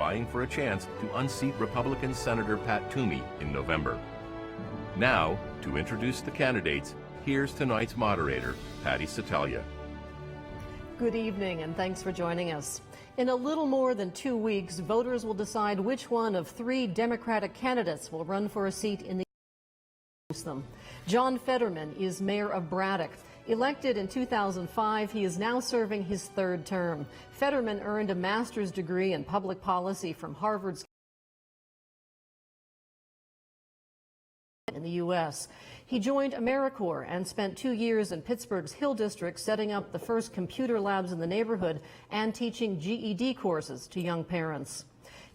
vying for a chance to unseat Republican Senator Pat Toomey in November. Now, to introduce the candidates, here's tonight's moderator, Patty Satalia. Good evening, and thanks for joining us. In a little more than 2 weeks, voters will decide which one of 3 Democratic candidates will run for a seat in the them. John Fetterman is mayor of Braddock. Elected in 2005, he is now serving his 3rd term. Fetterman earned a master's degree in public policy from Harvard's in the U.S. He joined AmeriCorps and spent 2 years in Pittsburgh's Hill District setting up the first computer labs in the neighborhood and teaching GED courses to young parents.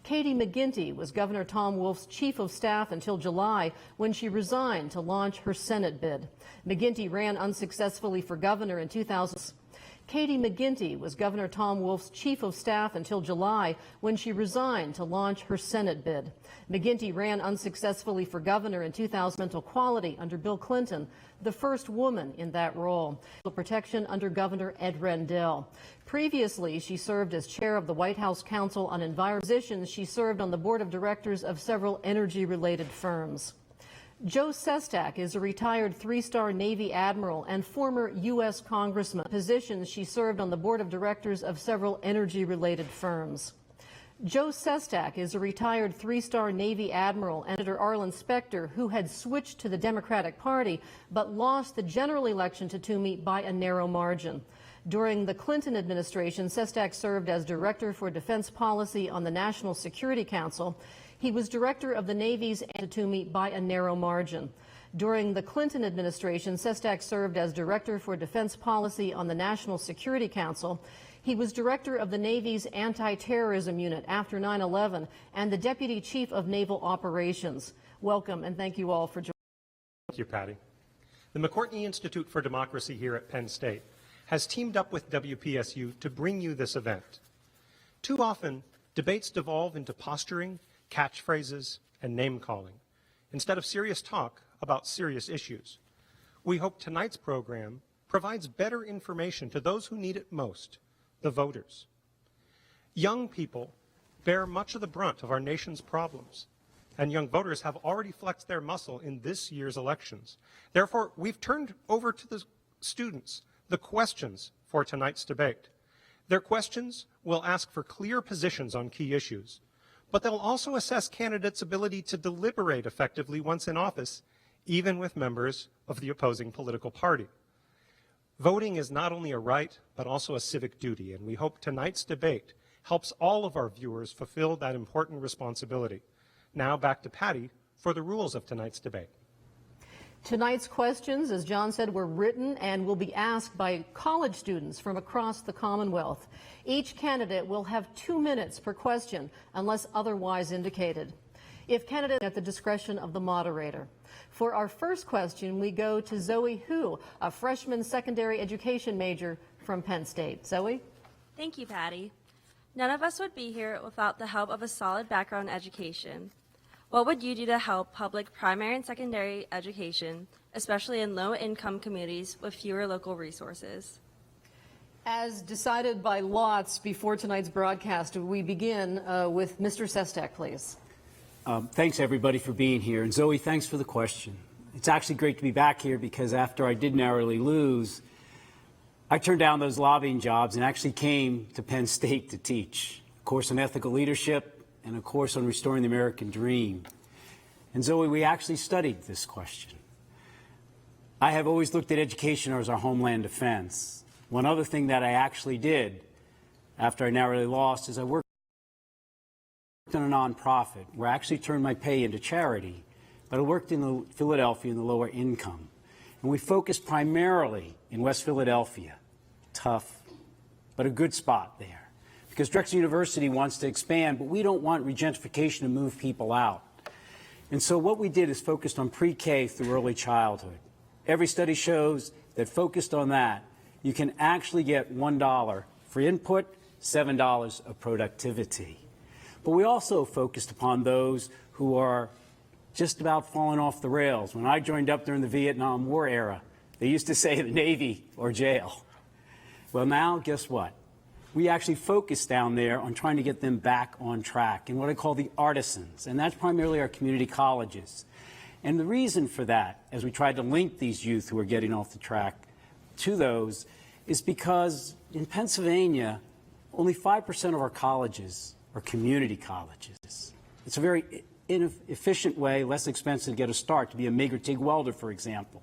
Katie McGinty was Governor Tom Wolf's chief of staff until July, when she resigned to launch her Senate bid. McGinty ran unsuccessfully for governor in 2000. Katie McGinty was Governor Tom Wolf's chief of staff until July, when she resigned to launch her Senate bid. McGinty ran unsuccessfully for governor in 2000. Mental quality under Bill Clinton, the first woman in that role. Protection under Governor Ed Rendell. Previously, she served as chair of the White House Council on Environment. She served on the board of directors of several energy-related firms. Joe Sestak is a retired 3-star Navy admiral and former U.S. congressman. Positions she served on the board of directors of several energy-related firms. Joe Sestak is a retired 3-star Navy admiral and Senator Arlen Specter, who had switched to the Democratic Party but lost the general election to Toomey by a narrow margin. During the Clinton administration, Sestak served as Director for Defense Policy on the National Security Council. He was Director of the Navy's to Toomey by a narrow margin. During the Clinton administration, Sestak served as Director for Defense Policy on the National Security Council. He was Director of the Navy's Anti-Terrorism Unit after 9/11 and the Deputy Chief of Naval Operations. Welcome, and thank you all for joining. Thank you, Patty. The McCourtney Institute for Democracy here at Penn State has teamed up with WPSU to bring you this event. Too often, debates devolve into posturing, catchphrases, and name-calling, instead of serious talk about serious issues. We hope tonight's program provides better information to those who need it most, the voters. Young people bear much of the brunt of our nation's problems, and young voters have already flexed their muscle in this year's elections. Therefore, we've turned over to the students the questions for tonight's debate. Their questions will ask for clear positions on key issues, but they'll also assess candidates' ability to deliberate effectively once in office, even with members of the opposing political party. Voting is not only a right, but also a civic duty, and we hope tonight's debate helps all of our viewers fulfill that important responsibility. Now back to Patty for the rules of tonight's debate. Tonight's questions, as John said, were written and will be asked by college students from across the Commonwealth. Each candidate will have 2 minutes per question, unless otherwise indicated. If candidate at the discretion of the moderator. For our first question, we go to Zoe Hu, a freshman secondary education major from Penn State. Zoe? Thank you, Patty. None of us would be here without the help of a solid background education. What would you do to help public primary and secondary education, especially in low-income communities with fewer local resources? As decided by lots before tonight's broadcast, we begin with Mr. Sestak, please. Thanks, everybody, for being here. And Zoe, thanks for the question. It's actually great to be back here because after I did narrowly lose, I turned down those lobbying jobs and actually came to Penn State to teach a course on ethical leadership and a course on restoring the American dream. And Zoe, we actually studied this question. I have always looked at education as our homeland defense. One other thing that I actually did after I narrowly lost is I worked in a nonprofit where I actually turned my pay into charity, but I worked in Philadelphia in the lower income. And we focused primarily in West Philadelphia. Tough, but a good spot there. Because Drexel University wants to expand, but we don't want regentrification to move people out. And so what we did is focused on pre-K through early childhood. Every study shows that focused on that, you can actually get $1 for input, $7 of productivity. But we also focused upon those who are just about falling off the rails. When I joined up during the Vietnam War era, they used to say the Navy or jail. Well, now, guess what? we actually focus down there on trying to get them back on track in what I call the artisans, and that's primarily our community colleges. And the reason for that, as we tried to link these youth who are getting off the track to those, is because in Pennsylvania, only 5% of our colleges are community colleges. It's a very efficient way, less expensive to get a start, to be a MIG or TIG welder, for example.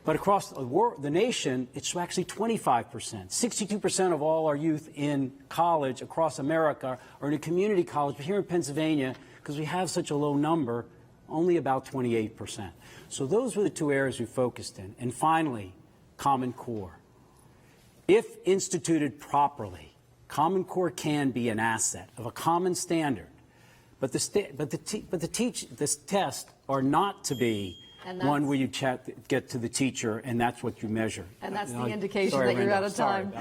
But across the nation, it's actually 25%. 62% of all our youth in college across America are in a community college. But here in Pennsylvania, because we have such a low number, only about 28%. So those were the two areas we focused in. And finally, Common Core. If instituted properly, Common Core can be an asset of a common standard. But the tests are not to be one where you get to the teacher and that's what you measure. And that's the indication that you're out of time.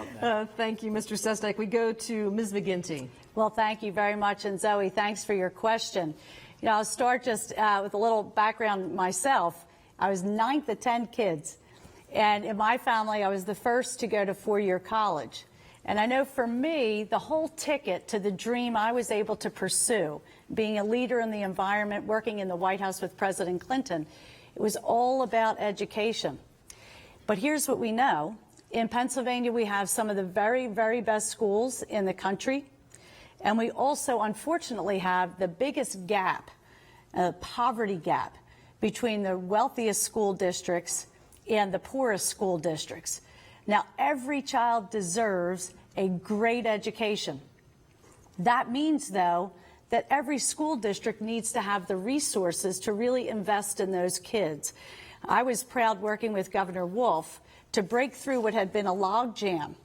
Thank you, Mr. Sestak. We go to Ms. McGinty. Well, thank you very much. And Zoe, thanks for your question. You know, I'll start just with a little background myself. I was 9th of 10 kids. And in my family, I was the first to go to four-year college. And I know for me, the whole ticket to the dream I was able to pursue, being a leader in the environment, working in the White House with President Clinton, it was all about education. But here's what we know. In Pennsylvania, we have some of the very, very best schools in the country. And we also, unfortunately, have the biggest gap, poverty gap, between the wealthiest school districts and the poorest school districts. Now, every child deserves a great education. That means, though, that every school district needs to have the resources to really invest in those kids. I was proud working with Governor Wolf to break through what had been a logjam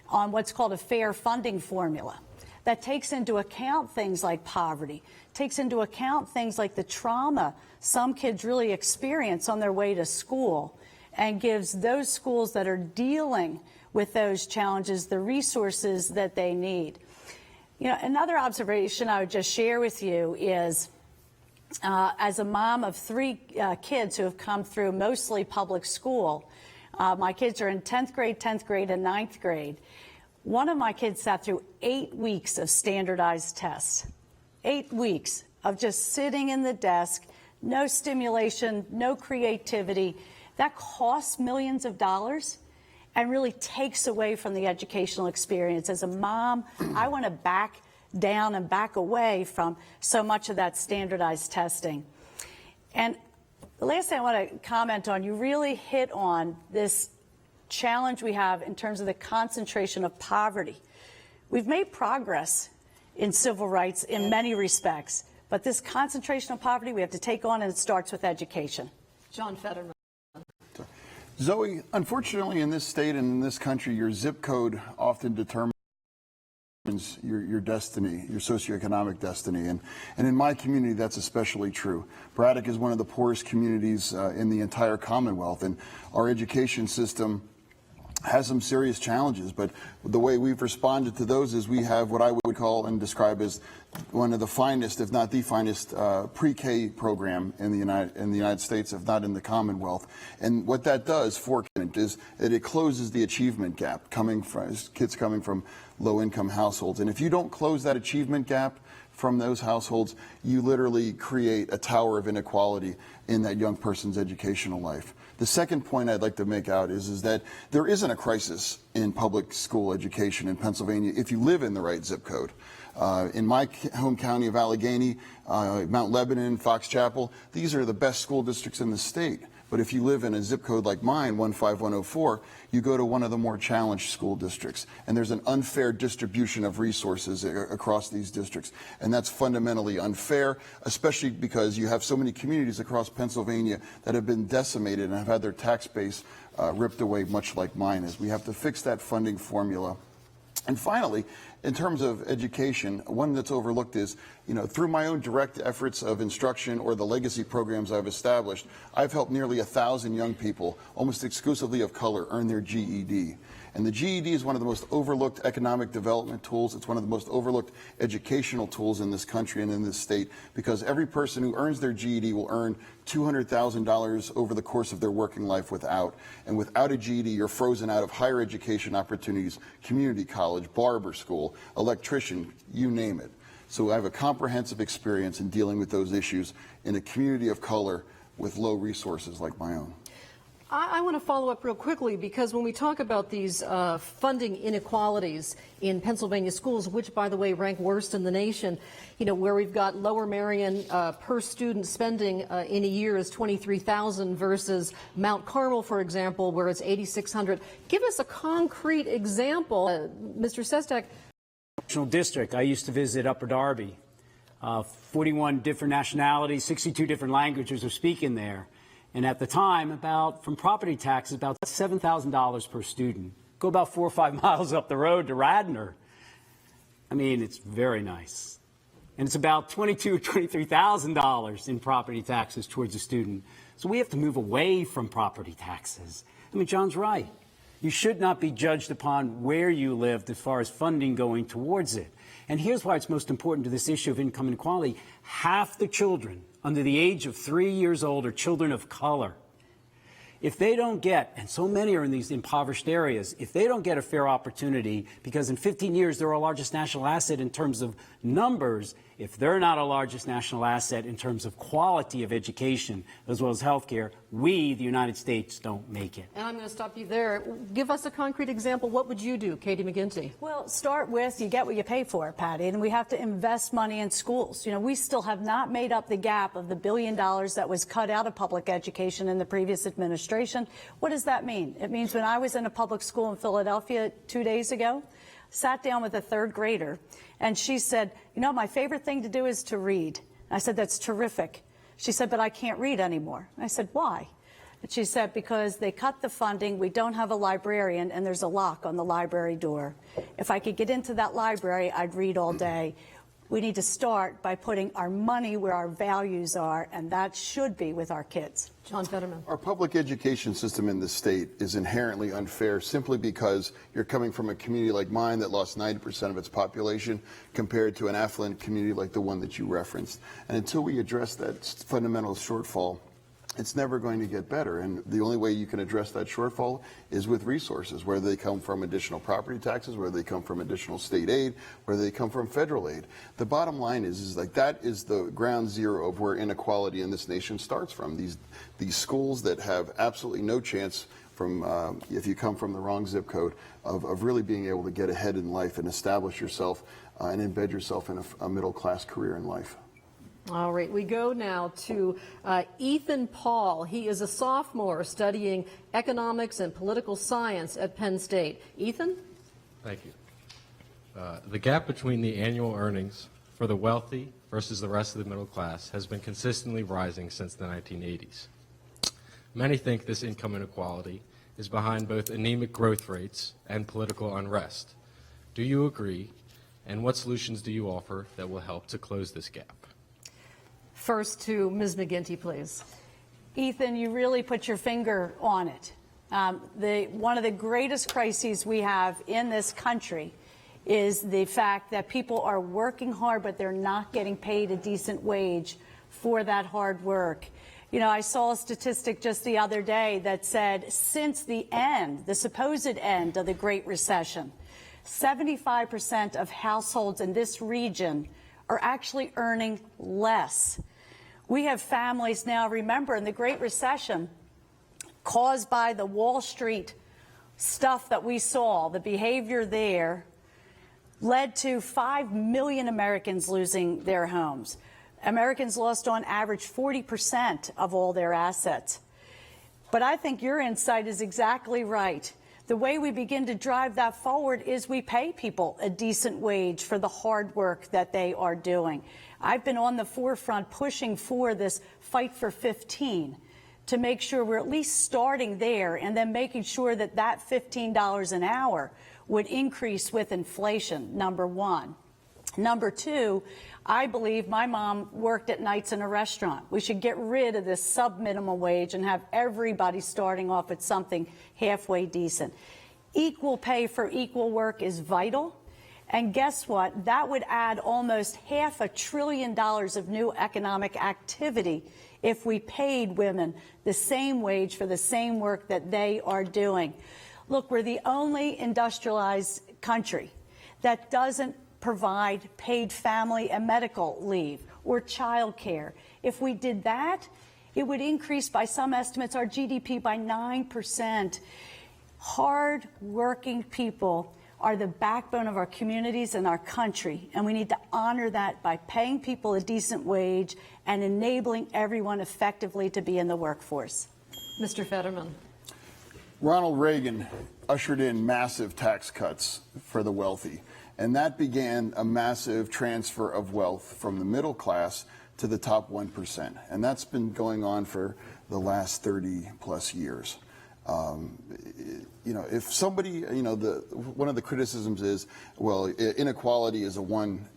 on what's called a fair funding formula that takes into account things like poverty, takes into account things like the trauma some kids really experience on their way to school, and gives those schools that are dealing with those challenges the resources that they need. You know, another observation I would just share with you is, as a mom of 3 kids who have come through mostly public school, my kids are in 10th grade, and 9th grade. One of my kids sat through 8 weeks of standardized tests. 8 weeks of just sitting in the desk, no stimulation, no creativity. That costs millions of dollars and really takes away from the educational experience. As a mom, I want to back down and back away from so much of that standardized testing. And the last thing I want to comment on, you really hit on this challenge we have in terms of the concentration of poverty. We've made progress in civil rights in many respects, but this concentration of poverty we have to take on, and it starts with education. John Fetterman. Zoe, unfortunately in this state and in this country, your zip code often determines your destiny, your socioeconomic destiny. And in my community, that's especially true. Braddock is one of the poorest communities in the entire Commonwealth, and our education system has some serious challenges, but the way we've responded to those is we have what I would call and describe as one of the finest, if not the finest, pre-K program in the United States, if not in the Commonwealth. And what that does for kids is that it closes the achievement gap coming from kids coming from low-income households. And if you don't close that achievement gap from those households, you literally create a tower of inequality in that young person's educational life. The second point I'd like to make out is that there isn't a crisis in public school education in Pennsylvania if you live in the right zip code. In my home county of Allegheny, Mount Lebanon, Fox Chapel, these are the best school districts in the state. But if you live in a zip code like mine, 15104, you go to one of the more challenged school districts. And there's an unfair distribution of resources across these districts. And that's fundamentally unfair, especially because you have so many communities across Pennsylvania that have been decimated and have had their tax base ripped away, much like mine is. We have to fix that funding formula. And finally, in terms of education, one that's overlooked is, through my own direct efforts of instruction or the legacy programs I've established, I've helped nearly 1,000 young people, almost exclusively of color, earn their GED. And the GED is one of the most overlooked economic development tools. It's one of the most overlooked educational tools in this country and in this state, because every person who earns their GED will earn $200,000 over the course of their working life without. And without a GED, you're frozen out of higher education opportunities, community college, barber school, electrician, you name it. So I have a comprehensive experience in dealing with those issues in a community of color with low resources like my own. I want to follow up real quickly, because when we talk about these funding inequalities in Pennsylvania schools, which, by the way, rank worst in the nation, you know, where we've got Lower Merion per student spending in a year is $23,000 versus Mount Carmel, for example, where it's $8,600. Give us a concrete example, Mr. Sestak. District. I used to visit Upper Darby. 41 different nationalities, 62 different languages are speaking there. And at the time, from property taxes, about $7,000 per student. Go about 4 or 5 miles up the road to Radnor. I mean, it's very nice. And it's about $22,000 or $23,000 in property taxes towards a student. So we have to move away from property taxes. I mean, John's right. You should not be judged upon where you lived as far as funding going towards it. And here's why it's most important to this issue of income inequality. Half the children under the age of 3 years old are children of color. If they don't get, and so many are in these impoverished areas, if they don't get a fair opportunity, because in 15 years they're our largest national asset in terms of numbers, if they're not our largest national asset in terms of quality of education as well as health care, we, the United States, don't make it. And I'm going to stop you there. Give us a concrete example. What would you do, Katie McGinty? Well, start with you get what you pay for, Patty, and we have to invest money in schools. You know, we still have not made up the gap of the $1 billion that was cut out of public education in the previous administration. What does that mean? It means when I was in a public school in Philadelphia 2 days ago, sat down with a third grader, and she said, you know, my favorite thing to do is to read. I said, that's terrific. She said, but I can't read anymore. I said, why? And she said, because they cut the funding, we don't have a librarian, and there's a lock on the library door. If I could get into that library, I'd read all day. We need to start by putting our money where our values are, and that should be with our kids. John Fetterman. Our public education system in this state is inherently unfair simply because you're coming from a community like mine that lost 90% of its population compared to an affluent community like the one that you referenced. And until we address that fundamental shortfall, it's never going to get better. And the only way you can address that shortfall is with resources, whether they come from additional property taxes, whether they come from additional state aid, whether they come from federal aid. The bottom line is like that is the ground zero of where inequality in this nation starts from. These schools that have absolutely no chance from, if you come from the wrong zip code, of really being able to get ahead in life and establish yourself and embed yourself in a middle-class career in life. All right, we go now to Ethan Paul. He is a sophomore studying economics and political science at Penn State. Ethan? Thank you. The gap between the annual earnings for the wealthy versus the rest of the middle class has been consistently rising since the 1980s. Many think this income inequality is behind both anemic growth rates and political unrest. Do you agree? And what solutions do you offer that will help to close this gap? First to Ms. McGinty, please. Ethan, you really put your finger on it. One of the greatest crises we have in this country is the fact that people are working hard, but they're not getting paid a decent wage for that hard work. You know, I saw a statistic just the other day that said since the supposed end of the Great Recession, 75% of households in this region are actually earning less. We have families now, remember, in the Great Recession, caused by the Wall Street stuff that we saw, the behavior there, led to 5 million Americans losing their homes. Americans lost on average 40% of all their assets. But I think your insight is exactly right. The way we begin to drive that forward is we pay people a decent wage for the hard work that they are doing. I've been on the forefront pushing for this fight for 15 to make sure we're at least starting there and then making sure that that $15 an hour would increase with inflation, number one. Number two, I believe my mom worked at nights in a restaurant. We should get rid of this sub-minimum wage and have everybody starting off at something halfway decent. Equal pay for equal work is vital. And guess what? That would add almost $500 billion of new economic activity if we paid women the same wage for the same work that they are doing. Look, we're the only industrialized country that doesn't provide paid family and medical leave or child care. If we did that, it would increase, by some estimates, our GDP by 9%. Hard-working people are the backbone of our communities and our country, and we need to honor that by paying people a decent wage and enabling everyone effectively to be in the workforce. Mr. Fetterman. Ronald Reagan ushered in massive tax cuts for the wealthy, and that began a massive transfer of wealth from the middle class to the top 1%, and that's been going on for the last 30 plus years. You know, if somebody, you know, one of the criticisms is, well, inequality is a one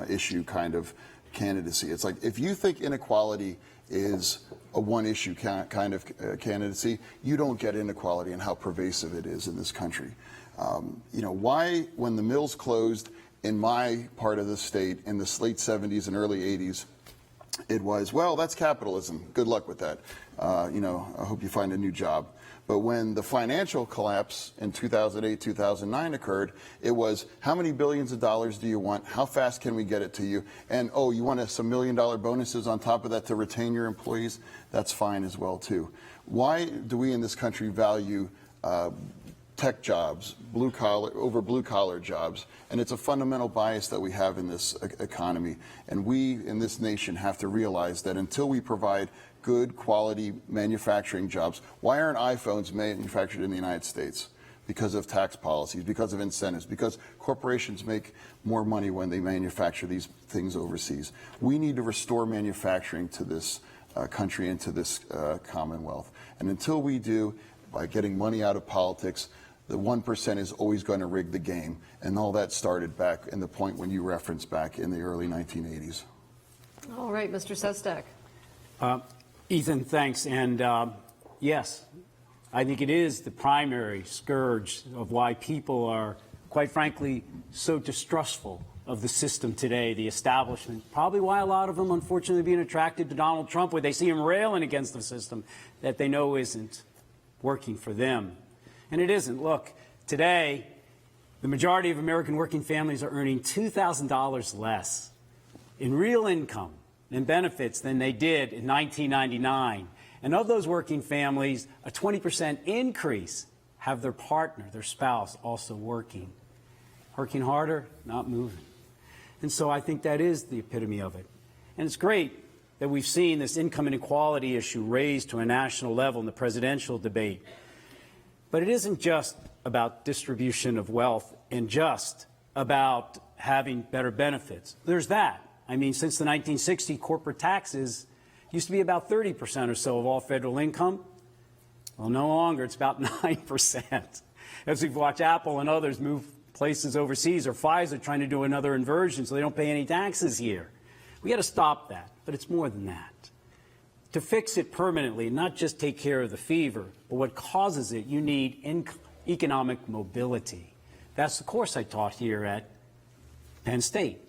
issue kind of candidacy. It's like, if you think inequality is a one issue kind of candidacy, you don't get inequality and how pervasive it is in this country. You know, why, when the mills closed in my part of the state in the late 70s and early 80s, it was, well, that's capitalism. Good luck with that. You know, I hope you find a new job. But when the financial collapse in 2008, 2009 occurred, it was, how many billions of dollars do you want? How fast can we get it to you? And, oh, you want some $1 million bonuses on top of that to retain your employees? That's fine as well, too. Why do we in this country value tech jobs, over blue-collar jobs? And it's a fundamental bias that we have in this economy. And we in this nation have to realize that until we provide good quality manufacturing jobs. Why aren't iPhones manufactured in the United States? Because of tax policies, because of incentives, because corporations make more money when they manufacture these things overseas. We need to restore manufacturing to this country and to this Commonwealth. And until we do, by getting money out of politics, the 1% is always going to rig the game. And all that started back in the point when you referenced back in the early 1980s. All right, Mr. Sestak. Ethan, thanks. And yes, I think it is the primary scourge of why people are, quite frankly, so distrustful of the system today, the establishment. Probably why a lot of them, unfortunately, being attracted to Donald Trump, where they see him railing against the system that they know isn't working for them. And it isn't. Look, today, the majority of American working families are earning $2,000 less in real income and benefits than they did in 1999. And of those working families, a 20% increase have their partner, their spouse, also working. Working harder, not moving. And so I think that is the epitome of it. And it's great that we've seen this income inequality issue raised to a national level in the presidential debate. But it isn't just about distribution of wealth and just about having better benefits. There's that. I mean, since the 1960s, corporate taxes used to be about 30% or so of all federal income. Well, no longer. It's about 9%. As we've watched Apple and others move places overseas, or Pfizer trying to do another inversion so they don't pay any taxes here. We got to stop that, but it's more than that. To fix it permanently, not just take care of the fever, but what causes it, you need economic mobility. That's the course I taught here at Penn State.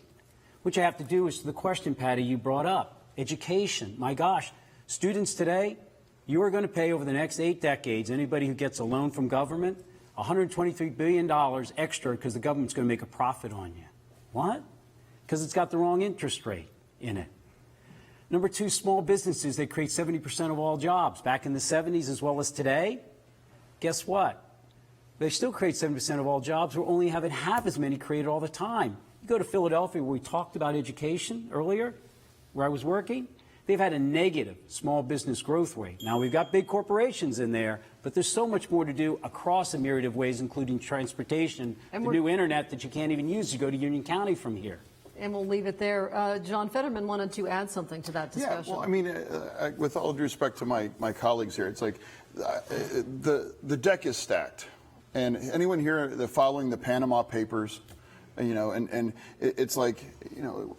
What you have to do is the question, Patty, you brought up, education. My gosh, students today, you are going to pay over the next 8 decades, anybody who gets a loan from government, $123 billion extra because the government's going to make a profit on you. What? Because it's got the wrong interest rate in it. Number two, small businesses, they create 70% of all jobs. Back in the 70s as well as today, guess what? They still create 70% of all jobs. We're only having half as many created all the time. You go to Philadelphia, where we talked about education earlier, where I was working, they've had a negative small business growth rate. Now, we've got big corporations in there, but there's so much more to do across a myriad of ways, including transportation, the new internet that you can't even use to go to Union County from here. And we'll leave it there. John Fetterman wanted to add something to that discussion. Yeah, well, I mean, with all due respect to my colleagues here, it's like the deck is stacked. And anyone here following the Panama Papers, you know, and it's like, you know,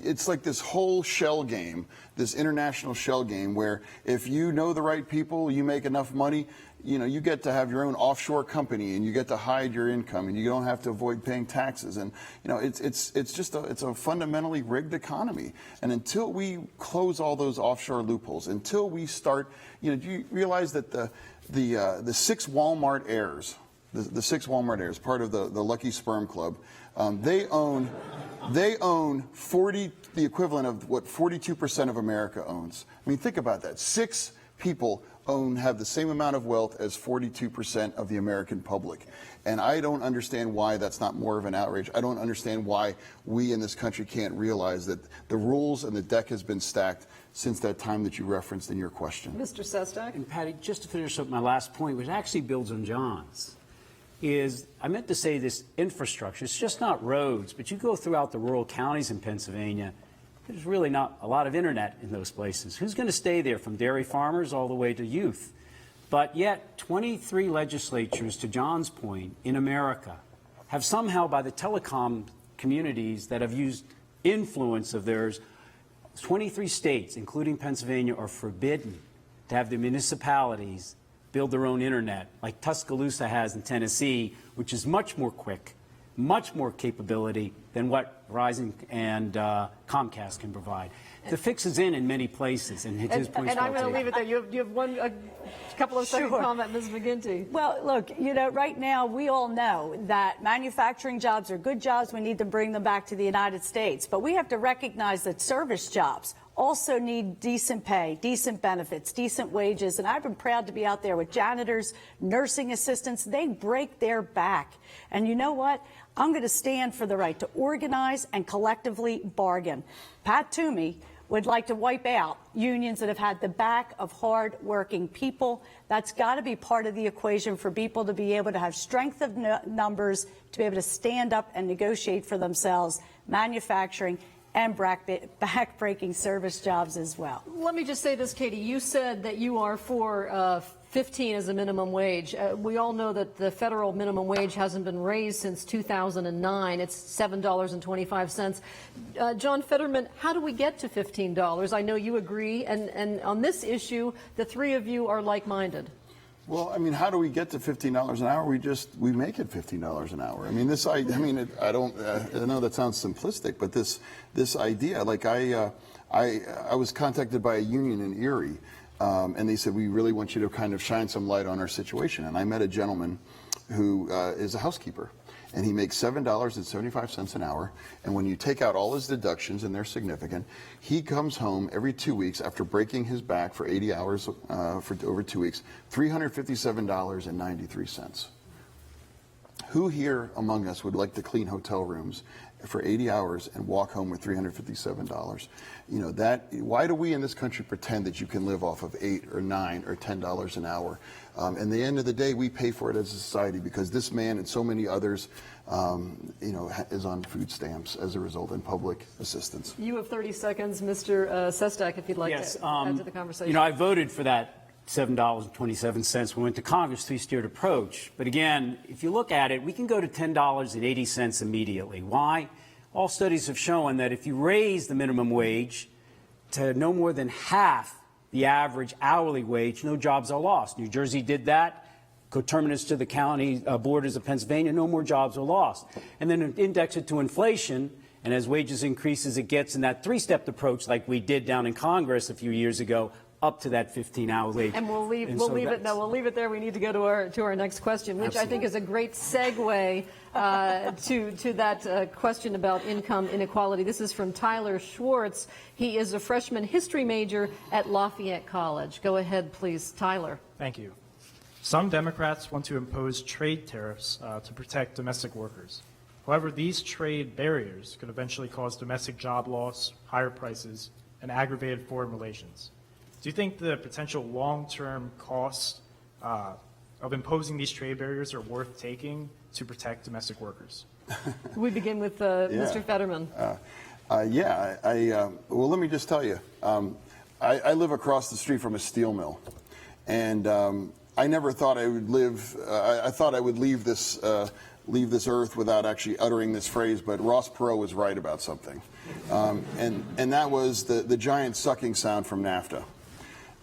it's like this whole shell game, this international shell game where if you know the right people, you make enough money, you get to have your own offshore company, and you get to hide your income, and you don't have to avoid paying taxes. And it's a fundamentally rigged economy. And until we close all those offshore loopholes, until we start, do you realize that the 6 Walmart heirs, the 6 Walmart heirs, part of the Lucky Sperm Club, they own the equivalent of what 42% of America owns. I mean, think about that. 6 people have the same amount of wealth as 42% of the American public. And I don't understand why that's not more of an outrage. I don't understand why we in this country can't realize that the rules and the deck has been stacked since that time that you referenced in your question. Mr. Sestak? And Patty, just to finish up my last point, which actually builds on John's, is I meant to say this infrastructure, it's just not roads, but you go throughout the rural counties in Pennsylvania, there's really not a lot of internet in those places. Who's going to stay there, from dairy farmers all the way to youth? But yet 23 legislatures, to John's point, in America have somehow, by the telecom communities that have used influence of theirs, 23 states, including Pennsylvania, are forbidden to have the municipalities build their own internet, like Tuscaloosa has in Tennessee, which is much more quick, much more capability than what Verizon and Comcast can provide. The fix is in many places, and his point is And I'm going to leave it there. You have a couple of second comment, Ms. McGinty. Well, look, right now we all know that manufacturing jobs are good jobs. We need to bring them back to the United States. But we have to recognize that service jobs also need decent pay, decent benefits, decent wages. And I've been proud to be out there with janitors, nursing assistants. They break their back. And you know what? I'm going to stand for the right to organize and collectively bargain. Pat Toomey would like to wipe out unions that have had the back of hard-working people. That's got to be part of the equation for people to be able to have strength of numbers, to be able to stand up and negotiate for themselves, manufacturing and back-breaking service jobs as well. Let me just say this, Katie. You said that you are for 15 as a minimum wage. We all know that the federal minimum wage hasn't been raised since 2009. It's $7.25. John Fetterman, how do we get to $15? I know you agree, and on this issue, the three of you are like-minded. Well, I mean, how do we get to $15 an hour? We make it $15 an hour. I mean, I know that sounds simplistic, but this idea, like I was contacted by a union in Erie, and they said, we really want you to kind of shine some light on our situation. And I met a gentleman who is a housekeeper, and he makes $7.75 an hour. And when you take out all his deductions, and they're significant, he comes home every 2 weeks after breaking his back for 80 hours for over 2 weeks, $357.93. Who here among us would like to clean hotel rooms for 80 hours and walk home with $357? Why do we in this country pretend that you can live off of $8 or $9 or $10 an hour? And the end of the day, we pay for it as a society because this man and so many others, is on food stamps as a result in public assistance. You have 30 seconds, Mr. Sestak, if you'd like to add to the conversation. I voted for that $7.27 when we went to Congress, three-tiered approach. But again, if you look at it, we can go to $10.80 immediately. Why? All studies have shown that if you raise the minimum wage to no more than half the average hourly wage, no jobs are lost. New Jersey did that. Coterminous to the county borders of Pennsylvania, no more jobs are lost. And then index it to inflation, and as wages increase as it gets in that three-step approach like we did down in Congress a few years ago, up to that 15-hour wage. And we'll leave it there. We need to go to our next question, which I think is a great segue to that question about income inequality. This is from Tyler Schwartz. He is a freshman history major at Lafayette College. Go ahead, please, Tyler. Thank you. Some Democrats want to impose trade tariffs to protect domestic workers. However, these trade barriers could eventually cause domestic job loss, higher prices, and aggravated foreign relations. Do you think the potential long-term costs of imposing these trade barriers are worth taking to protect domestic workers? We begin with Mr. Fetterman. Well, let me just tell you, I live across the street from a steel mill, and I never thought I would live. I thought I would leave this earth without actually uttering this phrase, but Ross Perot was right about something, and that was the giant sucking sound from NAFTA.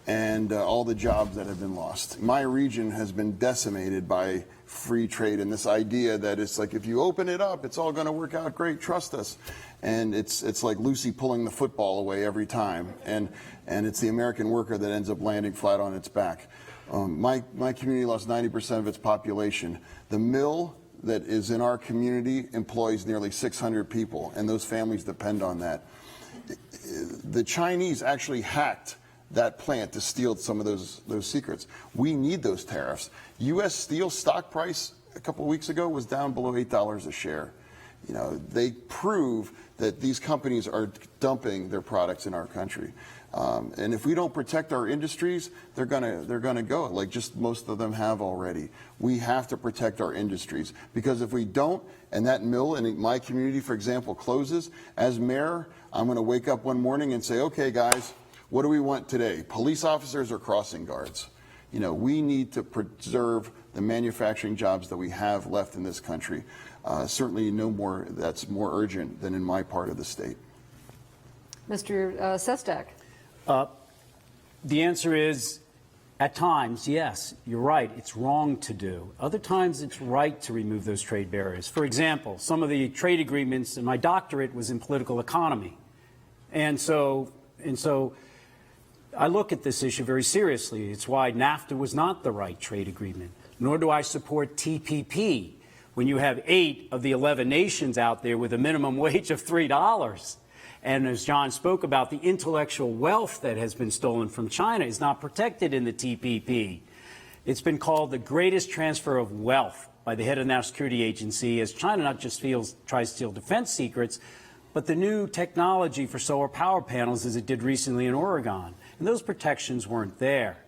and all the jobs that have been lost. My region has been decimated by free trade and this idea that it's like, if you open it up, it's all going to work out great, trust us. And it's like Lucy pulling the football away every time, and it's the American worker that ends up landing flat on its back. My community lost 90% of its population. The mill that is in our community employs nearly 600 people, and those families depend on that. The Chinese actually hacked that plant to steal some of those secrets. We need those tariffs. U.S. steel stock price a couple of weeks ago was down below $8 a share. You know, they prove that these companies are dumping their products in our country. And if we don't protect our industries, they're gonna go, like just most of them have already. We have to protect our industries, because if we don't, and that mill in my community, for example, closes, as mayor, I'm gonna wake up one morning and say, okay guys, what do we want today? Police officers or crossing guards? You know, we need to preserve the manufacturing jobs that we have left in this country. Certainly no more, that's more urgent than in my part of the state. Mr. Sestak. The answer is, at times, yes, you're right, it's wrong to do. Other times, it's right to remove those trade barriers. For example, some of the trade agreements, and my doctorate was in political economy. And so I look at this issue very seriously. It's why NAFTA was not the right trade agreement, nor do I support TPP when you have 8 of the 11 nations out there with a minimum wage of $3. And as John spoke about, the intellectual wealth that has been stolen from China is not protected in the TPP. It's been called the greatest transfer of wealth by the head of the National Security Agency, as China not just tries to steal defense secrets, but the new technology for solar power panels, as it did recently in Oregon. And those protections weren't there.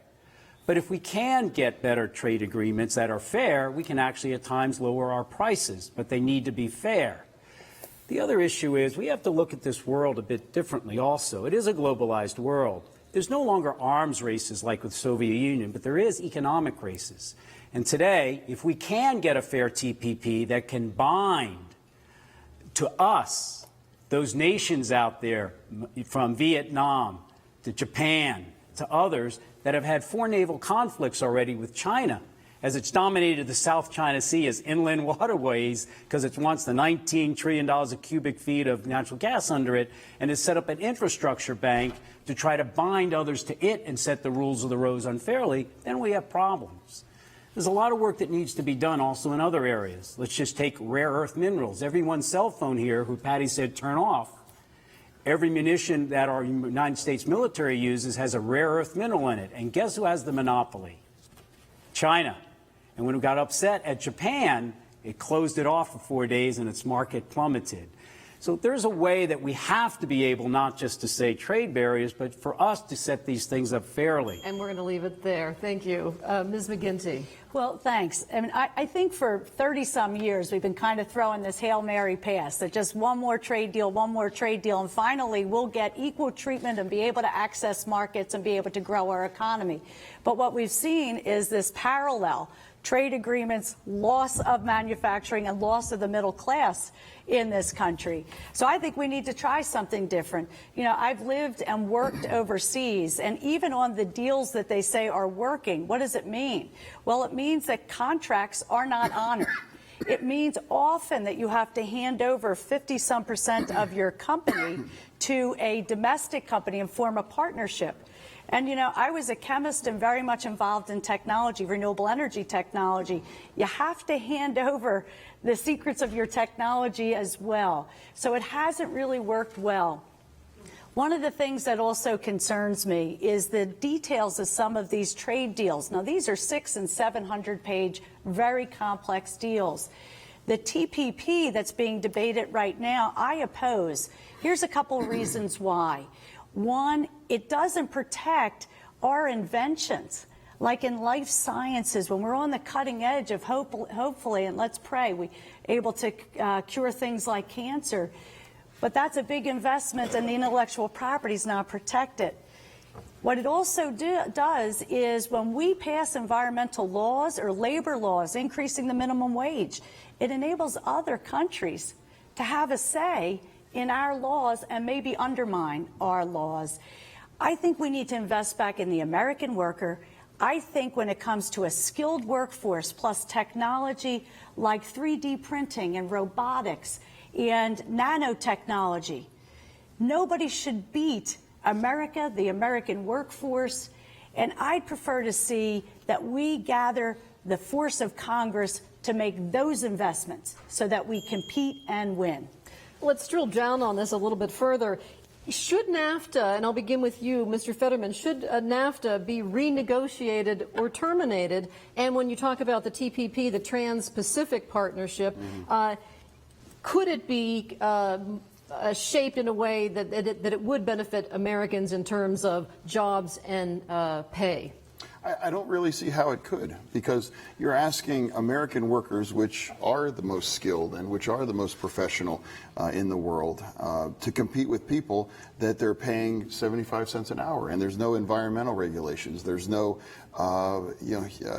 But if we can get better trade agreements that are fair, we can actually at times lower our prices, but they need to be fair. The other issue is we have to look at this world a bit differently also. It is a globalized world. There's no longer arms races like with the Soviet Union, but there is economic races. And today, if we can get a fair TPP that can bind to us, those nations out there, from Vietnam to Japan to others, that have had 4 naval conflicts already with China, as it's dominated the South China Sea as inland waterways because it wants the $19 trillion of cubic feet of natural gas under it, and has set up an infrastructure bank to try to bind others to it and set the rules of the road unfairly, then we have problems. There's a lot of work that needs to be done also in other areas. Let's just take rare earth minerals. Everyone's cell phone here, who Patty said turn off, every munition that our United States military uses has a rare earth mineral in it. And guess who has the monopoly? China. And when we got upset at Japan, it closed it off for 4 days and its market plummeted. So there's a way that we have to be able not just to say trade barriers, but for us to set these things up fairly. And we're going to leave it there. Thank you. Ms. McGinty. Well, thanks. I mean, I think for 30-some years, we've been kind of throwing this Hail Mary pass, that just one more trade deal, and finally we'll get equal treatment and be able to access markets and be able to grow our economy. But what we've seen is this parallel trade agreements, loss of manufacturing, and loss of the middle class in this country. So I think we need to try something different. You know, I've lived and worked overseas, and even on the deals that they say are working, what does it mean? Well, it means that contracts are not honored. It means often that you have to hand over 50-some% of your company to a domestic company and form a partnership. And, you know, I was a chemist and very much involved in technology, renewable energy technology. You have to hand over the secrets of your technology as well. So it hasn't really worked well. One of the things that also concerns me is the details of some of these trade deals. Now, these are 600- and 700-page, very complex deals. The TPP that's being debated right now, I oppose. Here's a couple of reasons why. One, it doesn't protect our inventions. Like in life sciences, when we're on the cutting edge of hopefully, and let's pray, we're able to cure things like cancer. But that's a big investment, and the intellectual property is not protected. What it also does is when we pass environmental laws or labor laws increasing the minimum wage, it enables other countries to have a say in our laws and maybe undermine our laws. I think we need to invest back in the American worker. I think when it comes to a skilled workforce plus technology like 3D printing and robotics and nanotechnology, nobody should beat America, the American workforce, and I'd prefer to see that we gather the force of Congress to make those investments so that we compete and win. Let's drill down on this a little bit further. Should NAFTA, and I'll begin with you, Mr. Fetterman, should NAFTA be renegotiated or terminated? And when you talk about the TPP, the Trans-Pacific Partnership, could it be shaped in a way that it would benefit Americans in terms of jobs and pay? I don't really see how it could, because you're asking American workers, which are the most skilled and which are the most professional in the world, to compete with people that they're paying 75 cents an hour, and there's no environmental regulations, there's no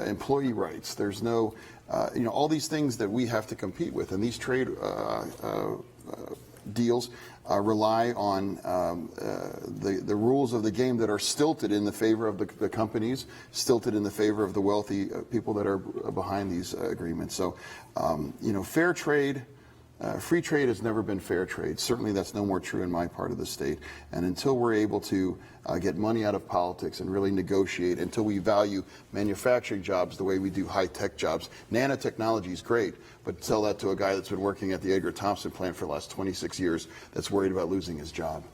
employee rights, there's no all these things that we have to compete with, and these trade deals rely on the rules of the game that are stilted in the favor of the companies, stilted in the favor of the wealthy people that are behind these agreements. So, fair trade, free trade has never been fair trade. Certainly that's no more true in my part of the state. And until we're able to get money out of politics and really negotiate, until we value manufacturing jobs the way we do high-tech jobs. Nanotechnology is great, but tell that to a guy that's been working at the Edgar Thompson plant for the last 26 years that's worried about losing his job.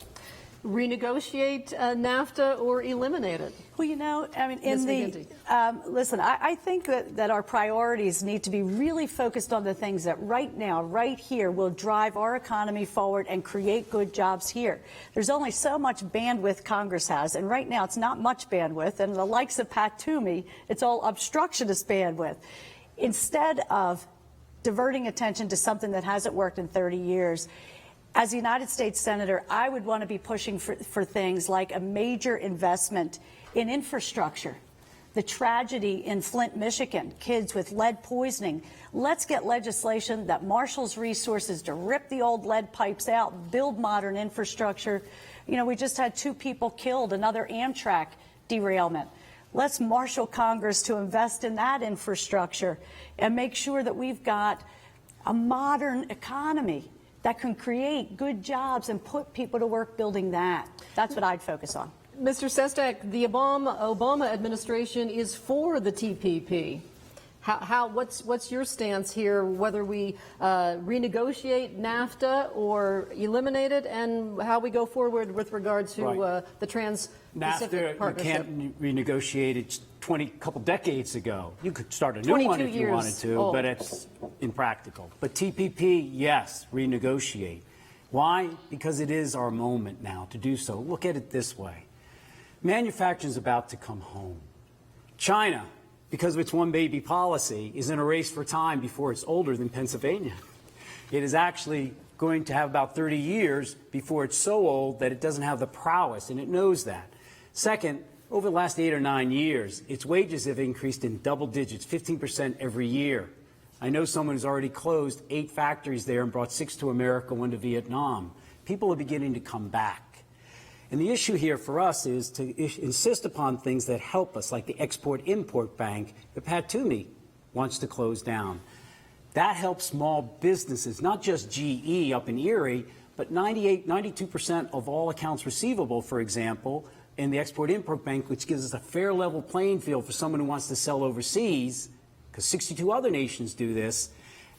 Renegotiate NAFTA or eliminate it? Well, I mean, listen, I think that our priorities need to be really focused on the things that right now, right here, will drive our economy forward and create good jobs here. There's only so much bandwidth Congress has, and right now it's not much bandwidth, and the likes of Pat Toomey, it's all obstructionist bandwidth. Instead of diverting attention to something that hasn't worked in 30 years, as a United States Senator, I would want to be pushing for things like a major investment in infrastructure. The tragedy in Flint, Michigan, kids with lead poisoning. Let's get legislation that marshals resources to rip the old lead pipes out, build modern infrastructure. We just had 2 people killed, another Amtrak derailment. Let's marshal Congress to invest in that infrastructure and make sure that we've got a modern economy that can create good jobs and put people to work building that. That's what I'd focus on. Mr. Sestak, the Obama administration is for the TPP. What's your stance here, whether we renegotiate NAFTA or eliminate it, and how we go forward with regard to the Trans-Pacific Partnership? You can't renegotiate it a couple decades ago. You could start a new one if you wanted to, but it's impractical. But TPP, yes, renegotiate. Why? Because it is our moment now to do so. Look at it this way. Manufacturing is about to come home. China, because of its one baby policy, is in a race for time before it's older than Pennsylvania. It is actually going to have about 30 years before it's so old that it doesn't have the prowess, and it knows that. Second, over the last 8 or 9 years, its wages have increased in double digits, 15% every year. I know someone who's already closed 8 factories there and brought 6 to America, 1 to Vietnam. People are beginning to come back. And the issue here for us is to insist upon things that help us, like the Export-Import Bank that Pat Toomey wants to close down. That helps small businesses, not just GE up in Erie, but 92% of all accounts receivable, for example, in the Export-Import Bank, which gives us a fair level playing field for someone who wants to sell overseas, because 62 other nations do this,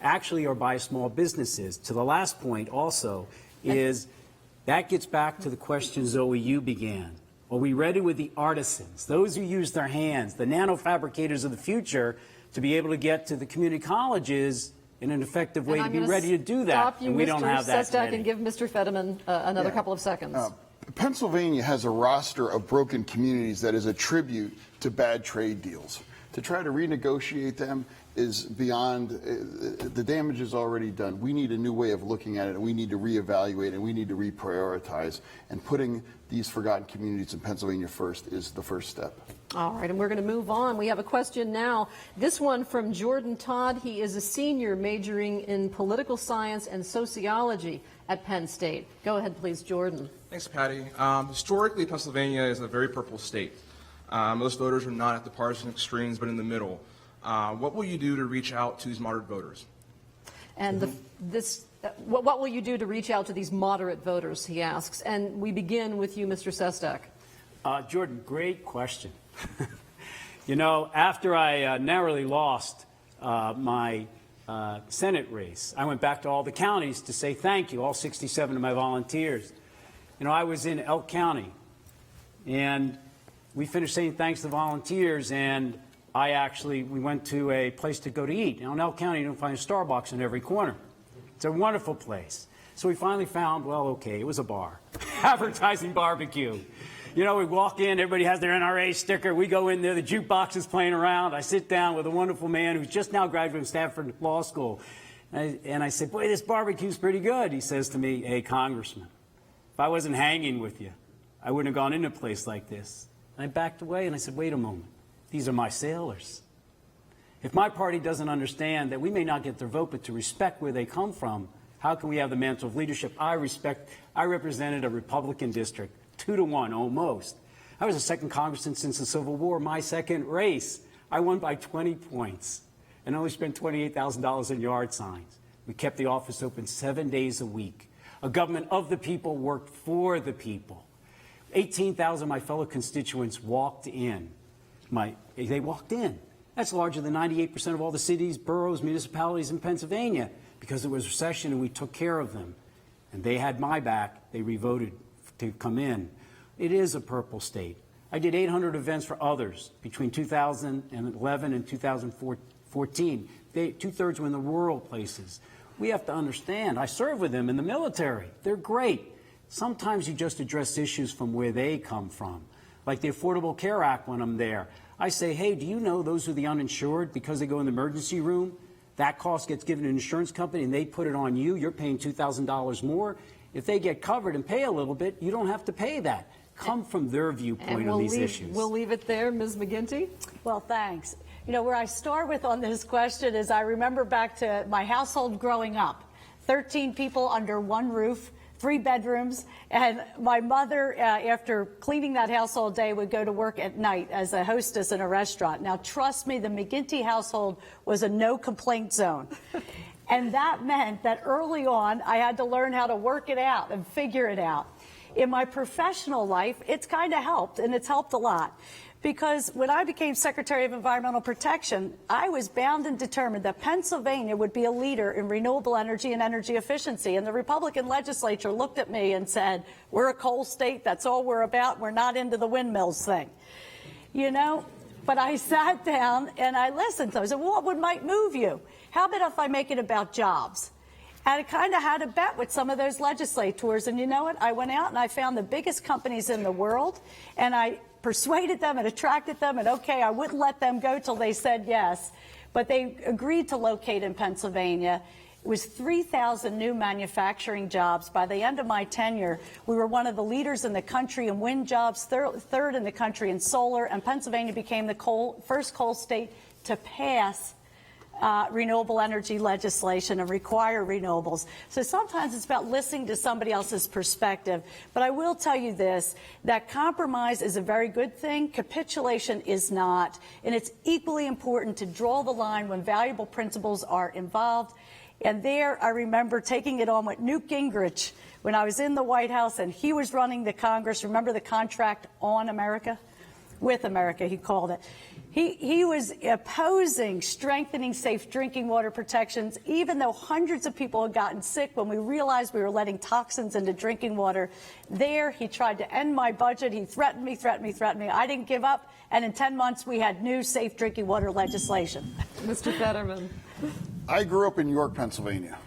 actually are by small businesses. To the last point also is that gets back to the question, Zoe, you began. Are we ready with the artisans, those who use their hands, the nanofabricators of the future, to be able to get to the community colleges in an effective way to be ready to do that? And we don't have that. Sestak, and give Mr. Fetterman another couple of seconds. Pennsylvania has a roster of broken communities that is a tribute to bad trade deals. To try to renegotiate them is beyond, the damage is already done. We need a new way of looking at it, and we need to reevaluate, and we need to reprioritize. And putting these forgotten communities in Pennsylvania first is the first step. All right, and we're going to move on. We have a question now. This one from Jordan Todd. He is a senior majoring in political science and sociology at Penn State. Go ahead, please, Jordan. Thanks, Patty. Historically, Pennsylvania is a very purple state. Most voters are not at the partisan extremes, but in the middle. What will you do to reach out to these moderate voters? And what will you do to reach out to these moderate voters, he asks. And we begin with you, Mr. Sestak. Jordan, great question. You know, after I narrowly lost my Senate race, I went back to all the counties to say thank you, all 67 of my volunteers. You know, I was in Elk County, and we finished saying thanks to the volunteers, and we went to a place to go to eat. Now, in Elk County, you don't find a Starbucks in every corner. It's a wonderful place. So we finally found, well, okay, it was a bar, advertising barbecue. You know, we walk in, everybody has their NRA sticker. We go in there, the jukebox is playing around. I sit down with a wonderful man who's just now graduated from Stanford Law School. And I said, boy, this barbecue's pretty good. He says to me, hey, Congressman, if I wasn't hanging with you, I wouldn't have gone into a place like this. And I backed away and I said, wait a moment. These are my sailors. If my party doesn't understand that we may not get their vote, but to respect where they come from, how can we have the mantle of leadership? I represented a Republican district, 2-1 almost. I was the second congressman since the Civil War. My second race, I won by 20 points and only spent $28,000 on yard signs. We kept the office open 7 days a week. A government of the people worked for the people. 18,000 of my fellow constituents walked in. They walked in. That's larger than 98% of all the cities, boroughs, municipalities in Pennsylvania because it was recession and we took care of them. And they had my back. They revoted to come in. It is a purple state. I did 800 events for others between 2011 and 2014. Two-thirds were in the rural places. We have to understand, I serve with them in the military. They're great. Sometimes you just address issues from where they come from. Like the Affordable Care Act when I'm there. I say, hey, do you know those who are the uninsured, because they go in the emergency room, that cost gets given to an insurance company and they put it on you. You're paying $2,000 more. If they get covered and pay a little bit, you don't have to pay that. Come from their viewpoint on these issues. We'll leave it there. Ms. McGinty? Well, thanks. You know, where I start with on this question is I remember back to my household growing up. 13 people under one roof, 3 bedrooms, and my mother, after cleaning that house all day, would go to work at night as a hostess in a restaurant. Now, trust me, the McGinty household was a no-complaint zone. And that meant that early on, I had to learn how to work it out and figure it out. In my professional life, it's kind of helped, and it's helped a lot. Because when I became Secretary of Environmental Protection, I was bound and determined that Pennsylvania would be a leader in renewable energy and energy efficiency. And the Republican legislature looked at me and said, we're a coal state, that's all we're about, we're not into the windmills thing. You know, but I sat down and I listened to them. I said, well, what might move you? How about if I make it about jobs? And I kind of had a bet with some of those legislators. And you know what? I went out and I found the biggest companies in the world, and I persuaded them and attracted them, and okay, I wouldn't let them go till they said yes, but they agreed to locate in Pennsylvania. It was 3,000 new manufacturing jobs. By the end of my tenure, we were one of the leaders in the country in wind jobs, third in the country in solar, and Pennsylvania became the first coal state to pass renewable energy legislation and require renewables. So sometimes it's about listening to somebody else's perspective. But I will tell you this, that compromise is a very good thing. Capitulation is not. And it's equally important to draw the line when valuable principles are involved. And there, I remember taking it on with Newt Gingrich when I was in the White House and he was running the Congress. Remember the contract on America? With America, he called it. He was opposing strengthening safe drinking water protections, even though hundreds of people had gotten sick when we realized we were letting toxins into drinking water. There, he tried to end my budget. He threatened me. I didn't give up. And in 10 months, we had new safe drinking water legislation. Mr. Fetterman. I grew up in York, Pennsylvania.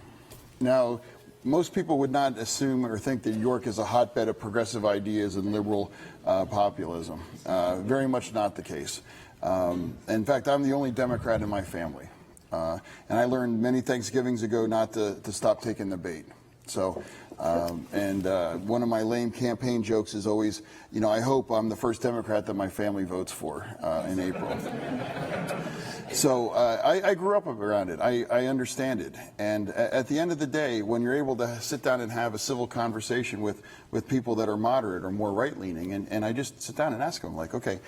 Now, most people would not assume or think that York is a hotbed of progressive ideas and liberal populism. Very much not the case. In fact, I'm the only Democrat in my family. And I learned many Thanksgivings ago not to stop taking the bait. So, one of my lame campaign jokes is always, you know, I hope I'm the first Democrat that my family votes for in April. So I grew up around it. I understand it. And at the end of the day, when you're able to sit down and have a civil conversation with people that are moderate or more right-leaning, and I just sit down and ask them, like, okay,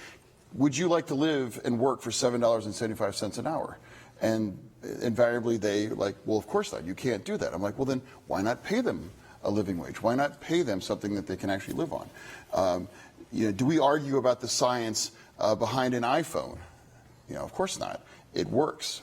would you like to live and work for $7.75 an hour? And invariably they like, well, of course not. You can't do that. I'm like, well, then why not pay them a living wage? Why not pay them something that they can actually live on? Do we argue about the science behind an iPhone? Of course not. It works.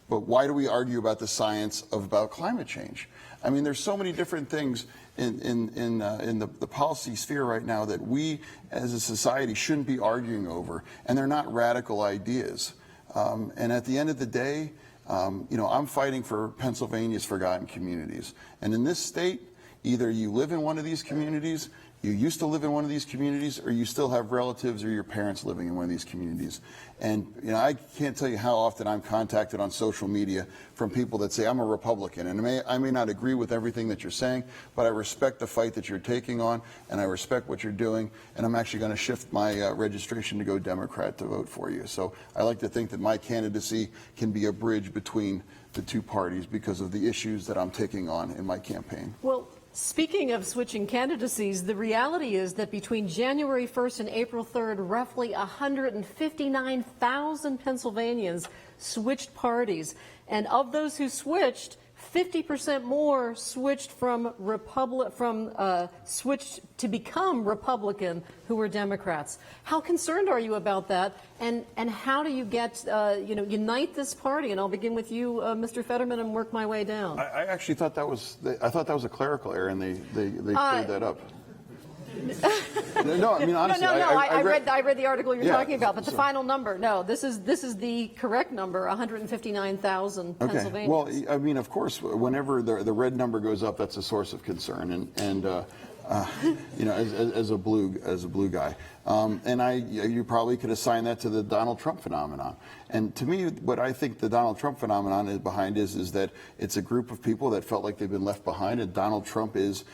But why do we argue about the science about climate change? I mean, there's so many different things in the policy sphere right now that we as a society shouldn't be arguing over, and they're not radical ideas. And at the end of the day, I'm fighting for Pennsylvania's forgotten communities. And in this state, either you live in one of these communities, you used to live in one of these communities, or you still have relatives or your parents living in one of these communities. And I can't tell you how often I'm contacted on social media from people that say, I'm a Republican, and I may not agree with everything that you're saying, but I respect the fight that you're taking on, and I respect what you're doing, and I'm actually going to shift my registration to go Democrat to vote for you. So I like to think that my candidacy can be a bridge between the two parties because of the issues that I'm taking on in my campaign. Well, speaking of switching candidacies, the reality is that between January 1st and April 3rd, roughly 159,000 Pennsylvanians switched parties. And of those who switched, 50% more switched switched to become Republican who were Democrats. How concerned are you about that? And how do you get, unite this party? And I'll begin with you, Mr. Fetterman, and work my way down. I actually thought that was a clerical error, and they cleared that up. No, I mean, honestly, I read the article you're talking about, but the final number, no, this is the correct number, 159,000 Pennsylvanians. Well, I mean, of course, whenever the red number goes up, that's a source of concern, and as a blue guy, and you probably could assign that to the Donald Trump phenomenon. And to me, what I think the Donald Trump phenomenon is behind is that it's a group of people that felt like they've been left behind, and Donald Trump is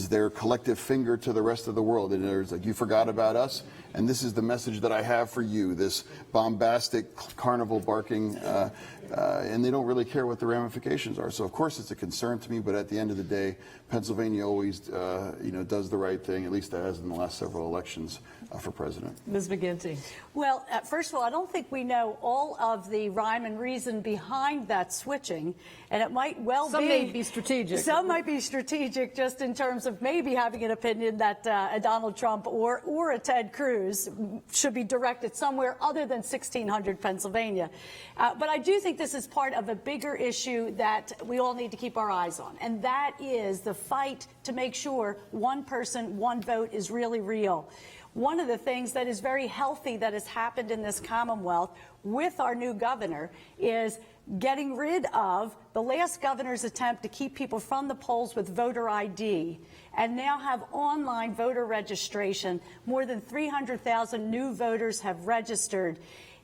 their collective finger to the rest of the world. And it's like, you forgot about us, and this is the message that I have for you, this bombastic carnival barking, and they don't really care what the ramifications are. So of course it's a concern to me, but at the end of the day, Pennsylvania always does the right thing, at least it has in the last several elections for president. Ms. McGinty. Well, first of all, I don't think we know all of the rhyme and reason behind that switching, and it might well Some may be strategic. Some might be strategic just in terms of maybe having an opinion that a Donald Trump or a Ted Cruz should be directed somewhere other than 1600 Pennsylvania. But I do think this is part of a bigger issue that we all need to keep our eyes on, and that is the fight to make sure one person, one vote is really real. One of the things that is very healthy that has happened in this Commonwealth with our new governor is getting rid of the last governor's attempt to keep people from the polls with voter ID and now have online voter registration. More than 300,000 new voters have registered.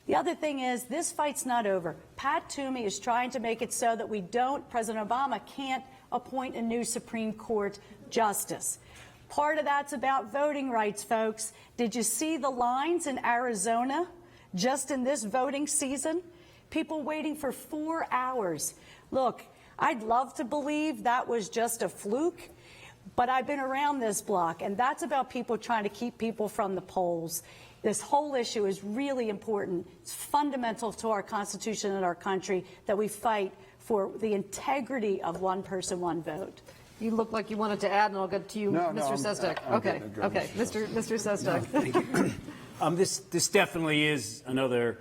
The other thing is, this fight's not over. Pat Toomey is trying to make it so that President Obama can't appoint a new Supreme Court justice. Part of that's about voting rights, folks. Did you see the lines in Arizona just in this voting season? People waiting for 4 hours. Look, I'd love to believe that was just a fluke, but I've been around this block, and that's about people trying to keep people from the polls. This whole issue is really important. It's fundamental to our Constitution and our country that we fight for the integrity of one person, one vote. You look like you wanted to add, and I'll get to you, Mr. Sestak. Okay, Mr. Sestak. Thank you. This definitely is another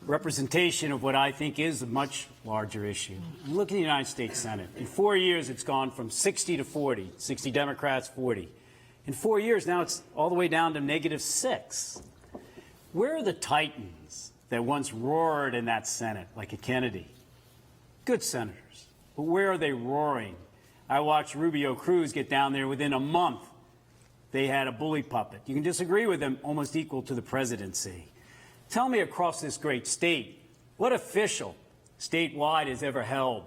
representation of what I think is a much larger issue. Look at the United States Senate. In 4 years, it's gone from 60 to 40, 60 Democrats, 40. In 4 years, now it's all the way down to -6. Where are the titans that once roared in that Senate, like a Kennedy? Good senators. But where are they roaring? I watched Rubio Cruz get down there within a month. They had a bully puppet. You can disagree with them, almost equal to the presidency. Tell me, across this great state, what official statewide has ever held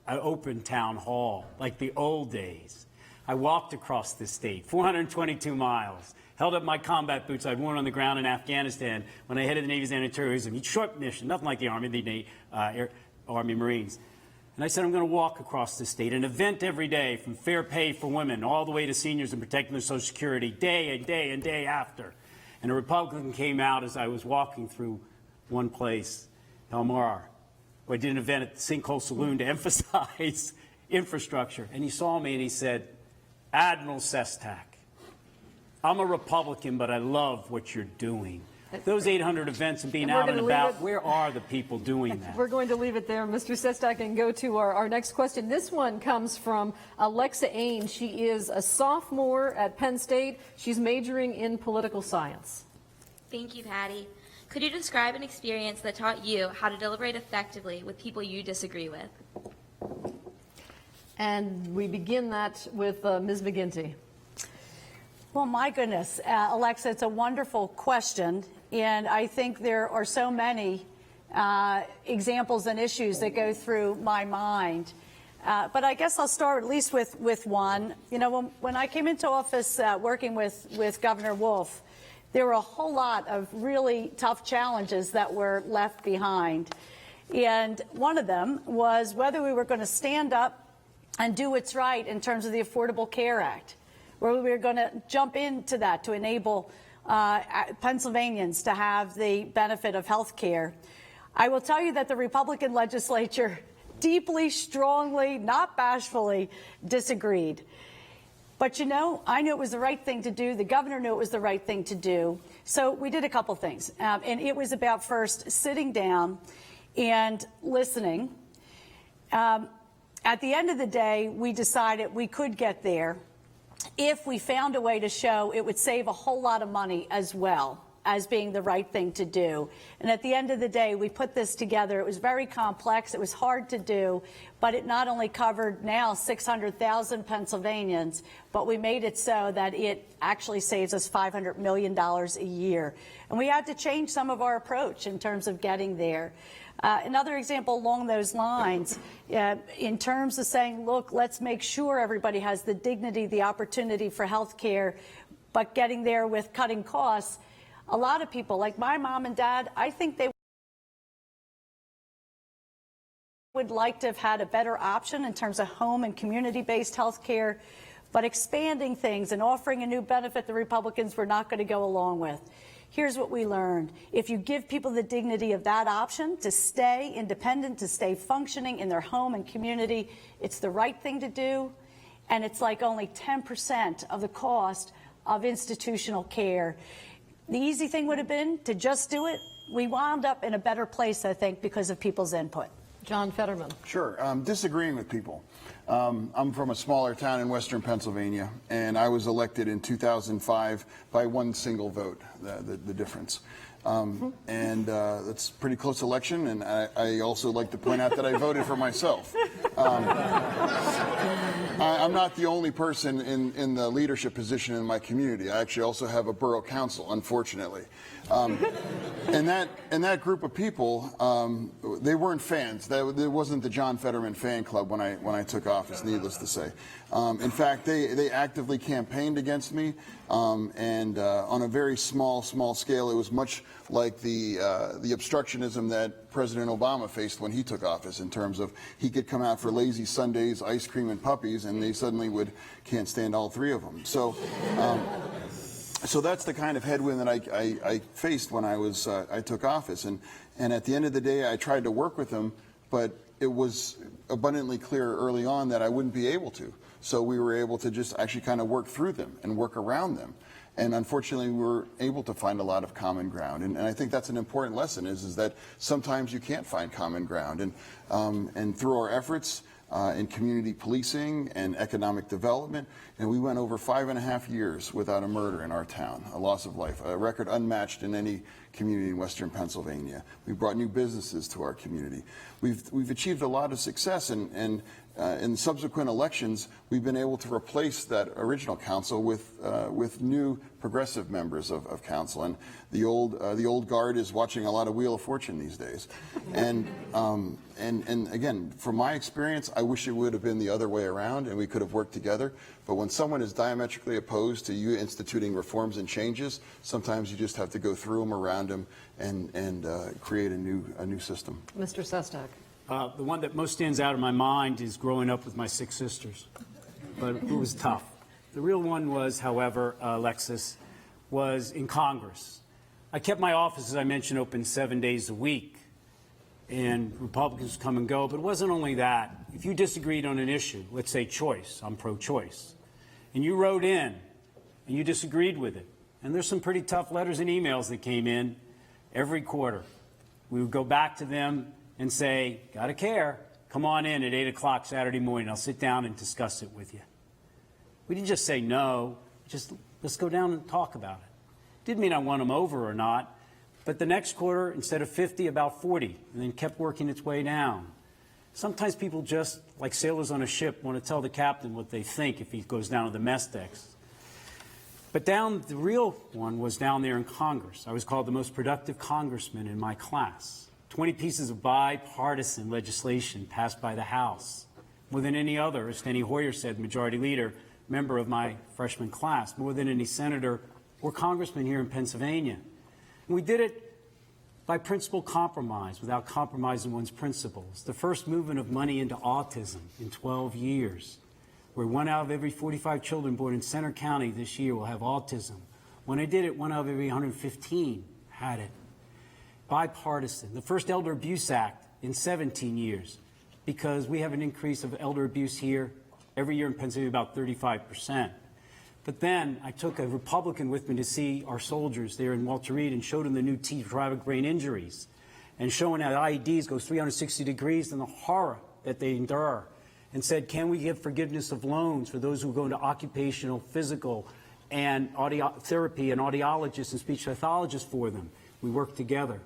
an open town hall like the old days? I walked across the state, 422 miles, held up my combat boots I'd worn on the ground in Afghanistan when I headed the Navy's anti-terrorism short mission, nothing like the Army, the Army Marines. And I said, I'm going to walk across the state, an event every day, from fair pay for women all the way to seniors and protecting their Social Security, day and day and day after. And a Republican came out as I was walking through one place, Palmar, where I did an event at the Sinkhole Saloon to emphasize infrastructure. And he saw me and he said, Admiral Sestak, I'm a Republican, but I love what you're doing. Those 800 events and being out and about, where are the people doing that? We're going to leave it there, Mr. Sestak, and go to our next question. This one comes from Alexa Ain. She is a sophomore at Penn State. She's majoring in political science. Thank you, Patty. Could you describe an experience that taught you how to deliberate effectively with people you disagree with? And we begin that with Ms. McGinty. Well, my goodness, Alexa, it's a wonderful question. And I think there are so many examples and issues that go through my mind. But I guess I'll start at least with one. You know, when I came into office working with Governor Wolf, there were a whole lot of really tough challenges that were left behind. And one of them was whether we were going to stand up and do what's right in terms of the Affordable Care Act, where we were going to jump into that to enable Pennsylvanians to have the benefit of health care. I will tell you that the Republican legislature deeply, strongly, not bashfully disagreed. But, you know, I knew it was the right thing to do. The governor knew it was the right thing to do. So we did a couple things. And it was about first sitting down and listening. At the end of the day, we decided we could get there if we found a way to show it would save a whole lot of money as well as being the right thing to do. And at the end of the day, we put this together. It was very complex. It was hard to do, but it not only covered now 600,000 Pennsylvanians, but we made it so that it actually saves us $500 million a year. And we had to change some of our approach in terms of getting there. Another example along those lines, in terms of saying, look, let's make sure everybody has the dignity, the opportunity for health care, but getting there with cutting costs. A lot of people, like my mom and dad, I think they would like to have had a better option in terms of home and community-based health care, but expanding things and offering a new benefit the Republicans were not going to go along with. Here's what we learned. If you give people the dignity of that option to stay independent, to stay functioning in their home and community, it's the right thing to do, and it's like only 10% of the cost of institutional care. The easy thing would have been to just do it. We wound up in a better place, I think, because of people's input. John Fetterman. Sure. Disagreeing with people. I'm from a smaller town in western Pennsylvania, and I was elected in 2005 by one single vote, the difference. And that's a pretty close election, and I also like to point out that I voted for myself. I'm not the only person in the leadership position in my community. I actually also have a borough council, unfortunately. And that group of people, they weren't fans. There wasn't the John Fetterman fan club when I took office, needless to say. In fact, they actively campaigned against me, and on a very small scale, it was much like the obstructionism that President Obama faced when he took office, in terms of he could come out for lazy Sundays, ice cream and puppies, and they suddenly can't stand all three of them. So. So that's the kind of headwind that I faced when I took office, and at the end of the day, I tried to work with them, but it was abundantly clear early on that I wouldn't be able to. So we were able to just actually kind of work through them and work around them, and unfortunately, we were able to find a lot of common ground, and I think that's an important lesson: is that sometimes you can't find common ground, and through our efforts. In community policing and economic development, and we went over 5.5 years without a murder in our town, a loss of life, a record unmatched in any community in western Pennsylvania. We brought new businesses to our community. We've achieved a lot of success, and in subsequent elections, we've been able to replace that original council with new progressive members of council, and the old guard is watching a lot of Wheel of Fortune these days. And again, from my experience, I wish it would have been the other way around, and we could have worked together. But when someone is diametrically opposed to you instituting reforms and changes, sometimes you just have to go through them, around them, and create a new system. Mr. Sestak. The one that most stands out in my mind is growing up with my 6 sisters, but it was tough. The real one was, however, Alexis, was in Congress. I kept my office, as I mentioned, open 7 days a week, and Republicans come and go, but it wasn't only that. If you disagreed on an issue, let's say choice, I'm pro-choice, and you wrote in and you disagreed with it, and there's some pretty tough letters and emails that came in every quarter. We would go back to them and say, gotta care, come on in at 8 o'clock Saturday morning. I'll sit down and discuss it with you. We didn't just say no, just let's go down and talk about it. Didn't mean I won them over or not, but the next quarter, instead of 50, about 40, and then kept working its way down. Sometimes people just, like sailors on a ship, want to tell the captain what they think if he goes down to the mess decks. But the real one was down there in Congress. I was called the most productive congressman in my class. 20 pieces of bipartisan legislation passed by the House, more than any other, as Steny Hoyer said, majority leader, member of my freshman class, more than any senator or congressman here in Pennsylvania. And we did it by principled compromise, without compromising one's principles. The first movement of money into autism in 12 years, where 1 out of every 45 children born in Center County this year will have autism. When I did it, 1 out of every 115 had it. Bipartisan, the first Elder Abuse Act in 17 years, because we have an increase of elder abuse here every year in Pennsylvania about 35%. But then I took a Republican with me to see our soldiers there in Walter Reed and showed them the new traumatic brain injuries and showing how IEDs go 360 degrees and the horror that they endure, and said, can we give forgiveness of loans for those who go into occupational, physical, and therapy and audiologists and speech pathologists for them? We worked together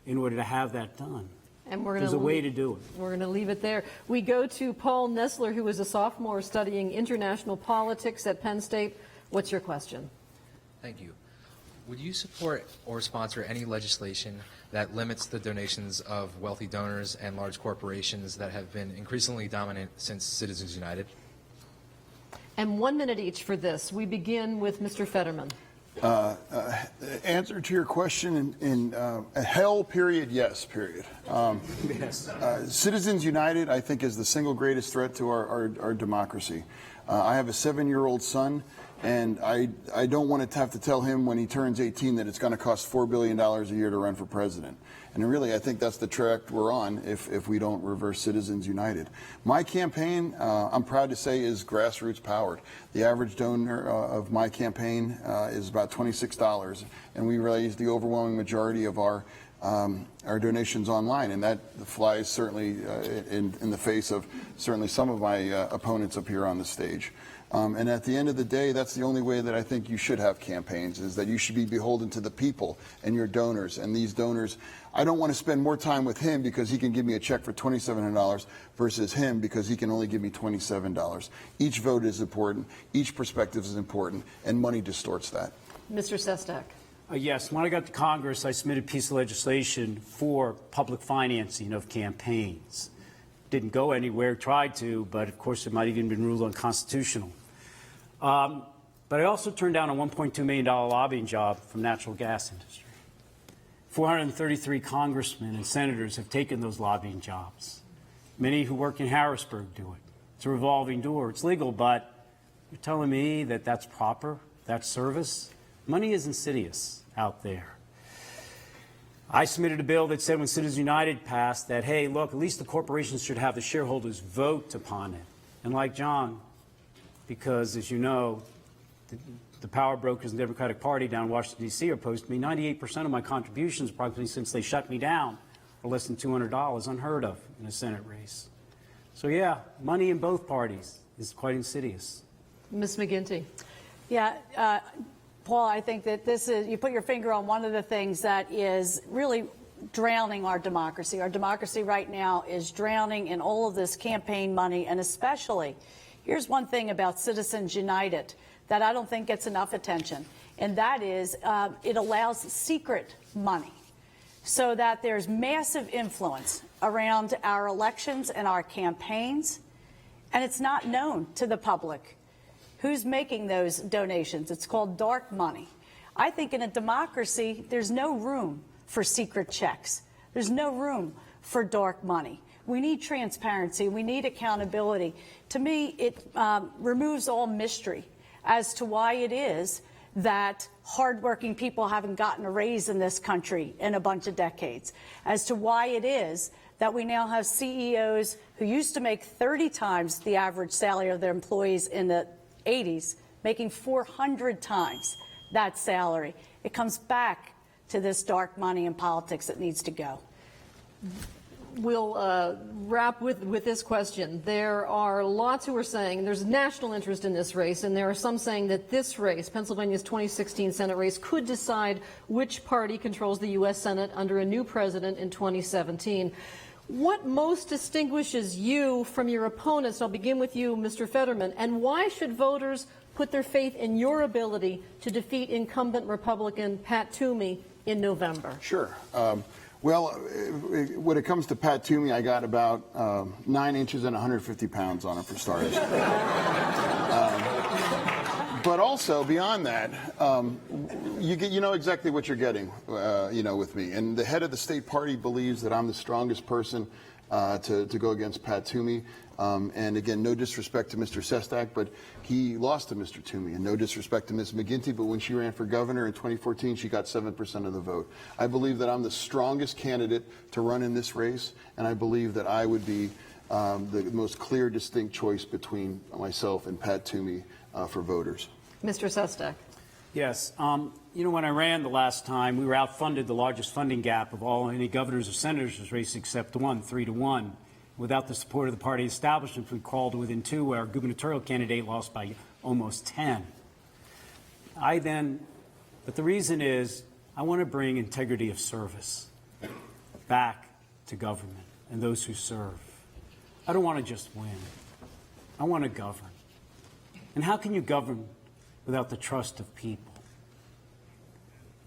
in order to have that done. And There's a way to do it. We're going to leave it there. We go to Paul Nessler, who is a sophomore studying international politics at Penn State. What's your question? Thank you. Would you support or sponsor any legislation that limits the donations of wealthy donors and large corporations that have been increasingly dominant since Citizens United? And 1 minute each for this. We begin with Mr. Fetterman. Answer to your question in a hell period, yes period. Yes. Citizens United, I think, is the single greatest threat to our democracy. I have a 7-year-old son, and I don't want to have to tell him when he turns 18 that it's going to cost $4 billion a year to run for president. And really, I think that's the track we're on if we don't reverse Citizens United. My campaign, I'm proud to say, is grassroots powered. The average donor of my campaign is about $26, and we raise the overwhelming majority of our donations online, and that flies certainly in the face of certainly some of my opponents up here on the stage. And at the end of the day, that's the only way that I think you should have campaigns, is that you should be beholden to the people and your donors. And these donors, I don't want to spend more time with him because he can give me a check for $2,700 versus him because he can only give me $27. Each vote is important, each perspective is important, and money distorts that. Mr. Sestak. Yes, when I got to Congress, I submitted a piece of legislation for public financing of campaigns. Didn't go anywhere, tried to, but of course it might have even been ruled unconstitutional. But I also turned down a $1.2 million lobbying job from natural gas industry. 433 congressmen and senators have taken those lobbying jobs. Many who work in Harrisburg do it. It's a revolving door. It's legal, but you're telling me that that's proper, that's service? Money is insidious out there. I submitted a bill that said when Citizens United passed that, hey, look, at least the corporations should have the shareholders vote upon it. And like John, because as you know, the power brokers in the Democratic Party down in Washington, D.C. are opposed to me. 98% of my contributions, probably since they shut me down, are less than $200, unheard of in a Senate race. So yeah, money in both parties is quite insidious. Ms. McGinty. Yeah, Paul, I think that this is, you put your finger on one of the things that is really drowning our democracy. Our democracy right now is drowning in all of this campaign money, and especially, here's one thing about Citizens United that I don't think gets enough attention, and that is it allows secret money so that there's massive influence around our elections and our campaigns, and it's not known to the public who's making those donations. It's called dark money. I think in a democracy, there's no room for secret checks. There's no room for dark money. We need transparency. We need accountability. To me, it removes all mystery as to why it is that hardworking people haven't gotten a raise in this country in a bunch of decades, as to why it is that we now have CEOs who used to make 30 times the average salary of their employees in the 80s, making 400 times that salary. It comes back to this dark money in politics that needs to go. We'll wrap with this question. There are lots who are saying there's national interest in this race, and there are some saying that this race, Pennsylvania's 2016 Senate race, could decide which party controls the U.S. Senate under a new president in 2017. What most distinguishes you from your opponents? I'll begin with you, Mr. Fetterman. And why should voters put their faith in your ability to defeat incumbent Republican Pat Toomey in November? Sure. Well, when it comes to Pat Toomey, I got about 9 inches and 150 pounds on him, for starters. But also, beyond that, you know exactly what you're getting, with me. And the head of the state party believes that I'm the strongest person to go against Pat Toomey. And again, no disrespect to Mr. Sestak, but he lost to Mr. Toomey. And no disrespect to Ms. McGinty, but when she ran for governor in 2014, she got 7% of the vote. I believe that I'm the strongest candidate to run in this race, and I believe that I would be the most clear, distinct choice between myself and Pat Toomey for voters. Mr. Sestak. Yes. When I ran the last time, we were outfunded. The largest funding gap of any governors or senators race except one, 3-1. Without the support of the party establishment, we crawled to within 2, where our gubernatorial candidate lost by almost 10. But the reason is, I want to bring integrity of service back to government and those who serve. I don't want to just win. I want to govern. And how can you govern without the trust of people?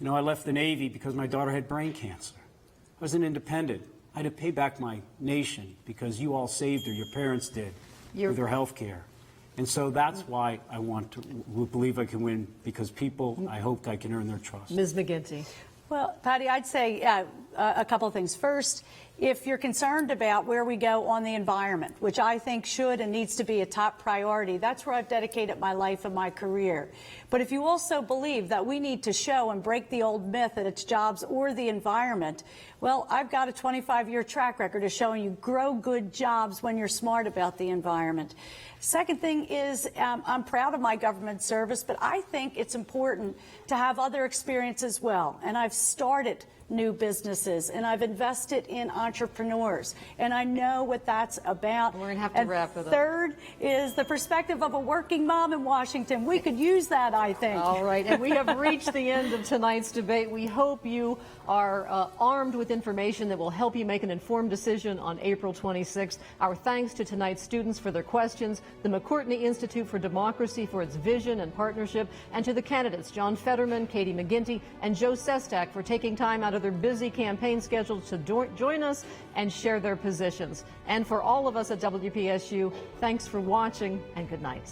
I left the Navy because my daughter had brain cancer. I was an independent. I had to pay back my nation because you all saved her, your parents did, with her health care. And so that's why I want to believe I can win, because people, I hoped I can earn their trust. Ms. McGinty. Well, Patty, I'd say a couple of things. First, if you're concerned about where we go on the environment, which I think should and needs to be a top priority, that's where I've dedicated my life and my career. But if you also believe that we need to show and break the old myth that it's jobs or the environment, well, I've got a 25-year track record of showing you grow good jobs when you're smart about the environment. Second thing is, I'm proud of my government service, but I think it's important to have other experience as well. And I've started new businesses, and I've invested in entrepreneurs, and I know what that's about. We're going to have to wrap it up. Third is the perspective of a working mom in Washington. We could use that, I think. All right, and we have reached the end of tonight's debate. We hope you are armed with information that will help you make an informed decision on April 26th. Our thanks to tonight's students for their questions, the McCourtney Institute for Democracy for its vision and partnership, and to the candidates John Fetterman, Katie McGinty, and Joe Sestak for taking time out of their busy campaign schedules to join us and share their positions. And for all of us at WPSU, thanks for watching and good night.